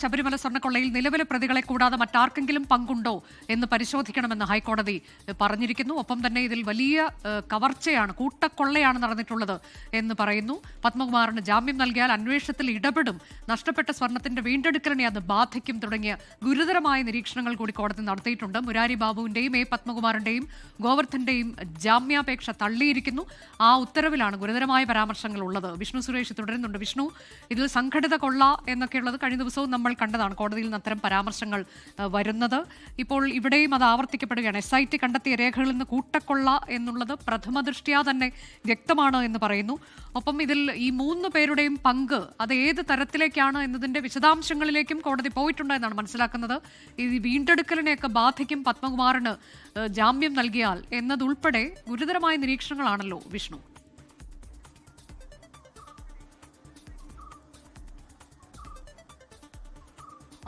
ശബരിമല സ്വർണ്ണക്കൊള്ളയിൽ നിലവിലെ പ്രതികളെ കൂടാതെ മറ്റാർക്കെങ്കിലും പങ്കുണ്ടോ എന്ന് പരിശോധിക്കണമെന്ന് ഹൈക്കോടതി പറഞ്ഞിരിക്കുന്നു. ഒപ്പം തന്നെ ഇതിൽ വലിയ കവർച്ചയാണ്, കൂട്ടക്കൊള്ളയാണ് നടന്നിട്ടുള്ളത് എന്ന് പറയുന്നു. പത്മകുമാറിന് ജാമ്യം നൽകിയാൽ അന്വേഷണത്തിൽ ഇടപെടും, നഷ്ടപ്പെട്ട സ്വർണത്തിന്റെ വീണ്ടെടുക്കലിനെ അത് ബാധിക്കും തുടങ്ങിയ ഗുരുതരമായ നിരീക്ഷണങ്ങൾ കൂടി കോടതി നടത്തിയിട്ടുണ്ട്. മുരാരി ബാബുവിന്റെയും പത്മകുമാറിന്റെയും ഗോവർദ്ധന്റെയും ജാമ്യാപേക്ഷ തള്ളിയിരിക്കുന്നു. ആ ഉത്തരവിലാണ് ഗുരുതരമായ പരാമർശങ്ങൾ ഉള്ളത്. വിഷ്ണു സുരേഷ് തുടരുന്നുണ്ട്. വിഷ്ണു, ഇതിൽ സംഘടിത കൊള്ള എന്നൊക്കെയുള്ളത് കഴിഞ്ഞ ദിവസവും നമ്മൾ കണ്ടതാണ്, കോടതിയിൽ നിന്ന് അത്തരം പരാമർശങ്ങൾ വരുന്നത്. ഇപ്പോൾ ഇവിടെയും അത് ആവർത്തിക്കപ്പെടുകയാണ്. SIT കണ്ടെത്തിയ രേഖകളിൽ നിന്ന് കൂട്ടക്കൊള്ള എന്നുള്ളത് പ്രഥമ ദൃഷ്ട്യാ തന്നെ വ്യക്തമാണ് എന്ന് പറയുന്നു. ഒപ്പം ഇതിൽ ഈ 3 പേരുടെയും പങ്ക് അത് ഏത് തരത്തിലേക്കാണ് എന്നതിന്റെ വിശദാംശങ്ങളിലേക്കും കോടതി പോയിട്ടുണ്ട് എന്നാണ് മനസ്സിലാക്കുന്നത്. ഈ വീണ്ടെടുക്കലിനെയൊക്കെ ബാധിക്കും പത്മകുമാറിന് ജാമ്യം നൽകിയാൽ എന്നതുൾപ്പെടെ ഗുരുതരമായ നിരീക്ഷണങ്ങളാണല്ലോ വിഷ്ണു.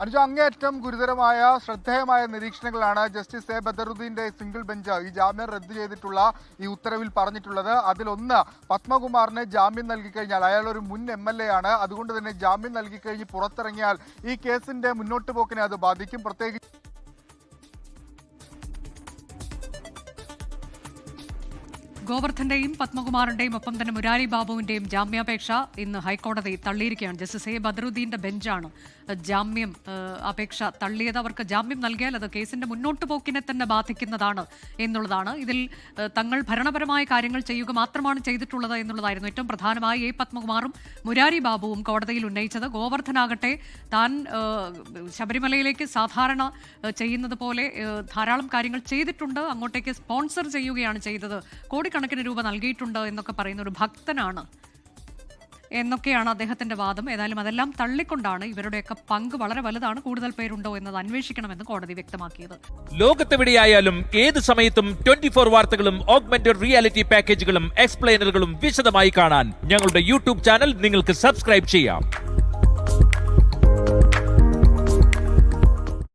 അനുജ, അങ്ങേയറ്റം ഗുരുതരമായ ശ്രദ്ധേയമായ നിരീക്ഷണങ്ങളാണ് ജസ്റ്റിസ് ബദറുദ്ദീന്റെ സിംഗിൾ ബെഞ്ച് ഈ ജാമ്യം റദ്ദു ചെയ്തിട്ടുള്ള ഈ ഉത്തരവിൽ പറഞ്ഞിട്ടുള്ളത്. അതിലൊന്ന്, പത്മകുമാറിന് ജാമ്യം നൽകിക്കഴിഞ്ഞാൽ, അയാൾ ഒരു മുൻ MLA ആണ്, അതുകൊണ്ട് തന്നെ ജാമ്യം നൽകിക്കഴിഞ്ഞ് പുറത്തിറങ്ങിയാൽ ഈ കേസിന്റെ മുന്നോട്ട് പോക്കിനെ അത് ബാധിക്കും. പ്രത്യേകിച്ച് ഗോവർദ്ധന്റെയും പത്മകുമാറിന്റെയും ഒപ്പം തന്നെ മുരാരി ബാബുവിന്റെയും ജാമ്യാപേക്ഷ ഇന്ന് ഹൈക്കോടതി തള്ളിയിരിക്കുകയാണ്. ജസ്റ്റിസ് ബദറുദ്ദീന്റെ ബെഞ്ചാണ് ജാമ്യം അപേക്ഷ തള്ളിയത്. അവർക്ക് ജാമ്യം നൽകിയാൽ അത് കേസിന്റെ മുന്നോട്ട് പോക്കിനെ തന്നെ ബാധിക്കുന്നതാണ് എന്നുള്ളതാണ്. ഇതിൽ തങ്ങൾ ഭരണപരമായ കാര്യങ്ങൾ ചെയ്യുക മാത്രമാണ് ചെയ്തിട്ടുള്ളത് എന്നുള്ളതായിരുന്നു ഏറ്റവും പ്രധാനമായി പത്മകുമാറും മുരാരി ബാബുവും കോടതിയിൽ ഉന്നയിച്ചത്. ഗോവർദ്ധനാകട്ടെ താൻ ശബരിമലയിലേക്ക് സാധാരണ ചെയ്യുന്നത് പോലെ ധാരാളം കാര്യങ്ങൾ ചെയ്തിട്ടുണ്ട്, അങ്ങോട്ടേക്ക് സ്പോൺസർ ചെയ്യുകയാണ് ചെയ്തത്, കോടിക്കണക്കിന് രൂപ നൽകിയിട്ടുണ്ട് എന്നൊക്കെ പറയുന്ന ഒരു ഭക്തനാണ് എന്നൊക്കെയാണ് അദ്ദേഹത്തിന്റെ വാദം. ഏതായാലും അതെല്ലാം തള്ളിക്കൊണ്ടാണ് ഇവരുടെയൊക്കെ പങ്ക് വളരെ വലുതാണ്, കൂടുതൽ പേരുണ്ടോ എന്നത് അന്വേഷിക്കണമെന്ന് കോടതി വ്യക്തമാക്കിയത്. ലോകത്തെവിടെയായാലും ഏത് സമയത്തും 24 വാർത്തകളും ഓഗ്മെന്റഡ് റിയാലിറ്റി പാക്കേജുകളും എക്സ്പ്ലെയിനറുകളും വിശദമായി കാണാൻ ഞങ്ങളുടെ YouTube ചാനൽ നിങ്ങൾക്ക് സബ്സ്ക്രൈബ് ചെയ്യാം.